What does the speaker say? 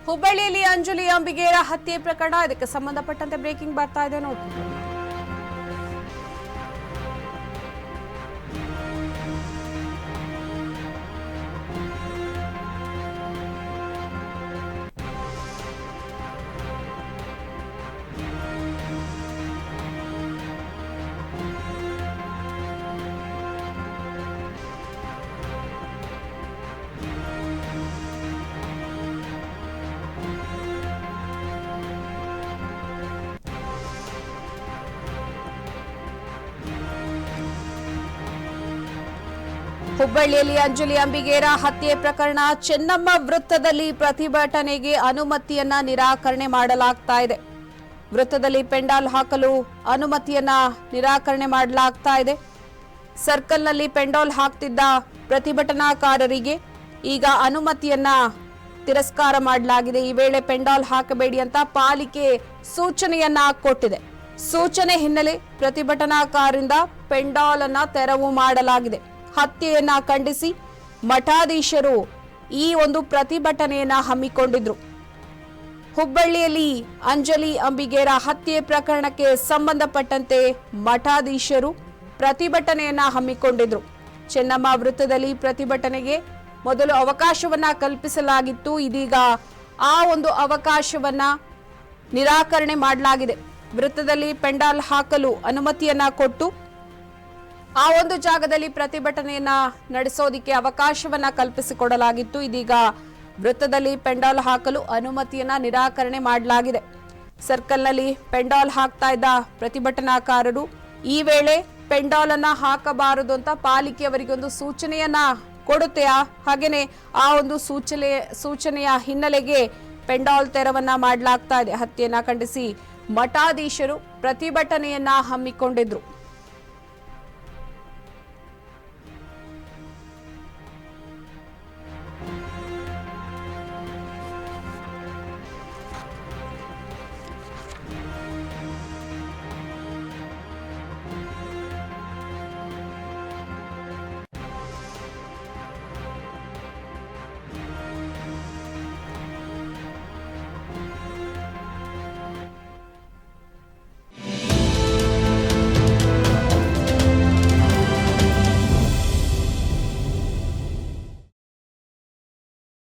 ಹುಬ್ಬಳ್ಳಿಯಲ್ಲಿ ಅಂಜಲಿ ಅಂಬಿಗೇರ ಹತ್ಯೆ ಪ್ರಕರಣ, ಇದಕ್ಕೆ ಸಂಬಂಧಪಟ್ಟಂತೆ ಬ್ರೇಕಿಂಗ್ ಬರ್ತಾ ಇದೆ ನೋಡಿ. ಹುಬ್ಬಳ್ಳಿಯಲ್ಲಿ ಅಂಜಲಿ ಅಂಬಿಗೇರ ಹತ್ಯೆ ಪ್ರಕರಣ, ಚೆನ್ನಮ್ಮ ವೃತ್ತದಲ್ಲಿ ಪ್ರತಿಭಟನೆಗೆ ಅನುಮತಿಯನ್ನ ನಿರಾಕರಣೆ ಮಾಡಲಾಗ್ತಾ ಇದೆ. ವೃತ್ತದಲ್ಲಿ ಪೆಂಡಾಲ್ ಹಾಕಲು ಅನುಮತಿಯನ್ನ ನಿರಾಕರಣೆ ಮಾಡಲಾಗ್ತಾ ಇದೆ. ಸರ್ಕಲ್ನಲ್ಲಿ ಪೆಂಡಾಲ್ ಹಾಕ್ತಿದ್ದ ಪ್ರತಿಭಟನಾಕಾರರಿಗೆ ಈಗ ಅನುಮತಿಯನ್ನ ತಿರಸ್ಕಾರ ಮಾಡಲಾಗಿದೆ. ಈ ವೇಳೆ ಪೆಂಡಾಲ್ ಹಾಕಬೇಡಿ ಅಂತ ಪಾಲಿಕೆ ಸೂಚನೆಯನ್ನ ಕೊಟ್ಟಿದೆ. ಸೂಚನೆ ಹಿನ್ನೆಲೆ ಪ್ರತಿಭಟನಾಕಾರರಿಂದ ಪೆಂಡಾಲ್ ಅನ್ನ ತೆರವು ಮಾಡಲಾಗಿದೆ. ಹತ್ಯೆಯನ್ನ ಖಂಡಿಸಿ ಮಠಾಧೀಶರು ಈ ಒಂದು ಪ್ರತಿಭಟನೆಯನ್ನ ಹಮ್ಮಿಕೊಂಡಿದ್ರು. ಹುಬ್ಬಳ್ಳಿಯಲ್ಲಿ ಅಂಜಲಿ ಅಂಬಿಗೇರ ಹತ್ಯೆ ಪ್ರಕರಣಕ್ಕೆ ಸಂಬಂಧಪಟ್ಟಂತೆ ಮಠಾಧೀಶರು ಪ್ರತಿಭಟನೆಯನ್ನ ಹಮ್ಮಿಕೊಂಡಿದ್ರು. ಚೆನ್ನಮ್ಮ ವೃತ್ತದಲ್ಲಿ ಪ್ರತಿಭಟನೆಗೆ ಮೊದಲು ಅವಕಾಶವನ್ನ ಕಲ್ಪಿಸಲಾಗಿತ್ತು. ಇದೀಗ ಆ ಒಂದು ಅವಕಾಶವನ್ನ ನಿರಾಕರಣೆ ಮಾಡಲಾಗಿದೆ. ವೃತ್ತದಲ್ಲಿ ಪೆಂಡಾಲ್ ಹಾಕಲು ಅನುಮತಿಯನ್ನ ಕೊಟ್ಟು ಆ ಒಂದು ಜಾಗದಲ್ಲಿ ಪ್ರತಿಭಟನೆಯನ್ನ ನಡೆಸೋದಿಕ್ಕೆ ಅವಕಾಶವನ್ನ ಕಲ್ಪಿಸಿಕೊಡಲಾಗಿತ್ತು. ಇದೀಗ ವೃತ್ತದಲ್ಲಿ ಪೆಂಡಾಲ್ ಹಾಕಲು ಅನುಮತಿಯನ್ನ ನಿರಾಕರಣೆ ಮಾಡಲಾಗಿದೆ. ಸರ್ಕಲ್ನಲ್ಲಿ ಪೆಂಡಾಲ್ ಹಾಕ್ತಾ ಇದ್ದ ಪ್ರತಿಭಟನಾಕಾರರು ಈ ವೇಳೆ ಪೆಂಡಾಲ್ ಅನ್ನ ಹಾಕಬಾರದು ಅಂತ ಪಾಲಿಕೆಯವರಿಗೊಂದು ಸೂಚನೆಯನ್ನ ಕೊಡುತ್ತೆಯಾ, ಹಾಗೇನೆ ಆ ಒಂದು ಸೂಚನೆಯ ಹಿನ್ನೆಲೆಗೆ ಪೆಂಡಾಲ್ ತೆರವನ್ನ ಮಾಡಲಾಗ್ತಾ ಇದೆ. ಹತ್ಯೆಯನ್ನ ಖಂಡಿಸಿ ಮಠಾಧೀಶರು ಪ್ರತಿಭಟನೆಯನ್ನ ಹಮ್ಮಿಕೊಂಡಿದ್ರು.